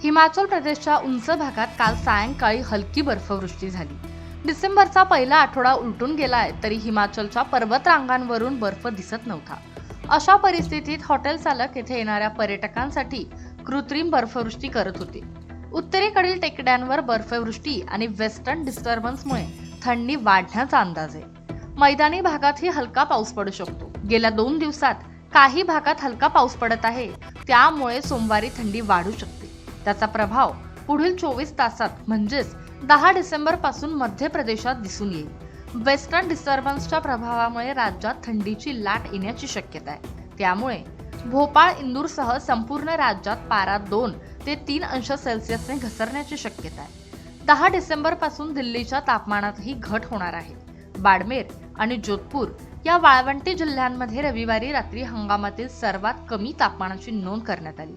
हिमाचल प्रदेशच्या उंच भागात काल सायंकाळी हलकी बर्फवृष्टी झाली। डिसेंबरचा पहिला आठवडा उलटून गेलाय तरी हिमाचलच्या पर्वत रांगांवरून बर्फ दिसत नव्हता। अशा परिस्थितीत हॉटेल चालक येथे येणाऱ्या पर्यटकांसाठी कृत्रिम बर्फवृष्टी करत होते। उत्तरेकडील टेकड्यांवर बर्फवृष्टी आणि वेस्टर्न डिस्टर्बन्समुळे थंडी वाढण्याचा अंदाज आहे। मैदानी भागातही हलका पाऊस पडू शकतो। गेल्या 2 दिवसात काही भागात हलका पाऊस पडत आहे, त्यामुळे सोमवारी थंडी वाढू शकते। त्याचा प्रभाव पुढील 24 तासात म्हणजेच 10 डिसेंबर पासून मध्य प्रदेशात दिसून येईल। वेस्टर्न डिस्टर्बन्सच्या प्रभावामुळे राज्यात थंडीची लाट येण्याची शक्यता आहे। त्यामुळे भोपाळ, इंदूरसह संपूर्ण राज्यात पारा 2 ते 3 अंश सेल्सिअसने घसरण्याची शक्यता आहे। 10 डिसेंबर पासून दिल्लीच्या तापमानातही घट होणार आहे। बाडमेर आणि जोधपूर या वाळवंटी जिल्ह्यांमध्ये रविवारी रात्री हंगामातील सर्वात कमी तापमानाची नोंद करण्यात आली।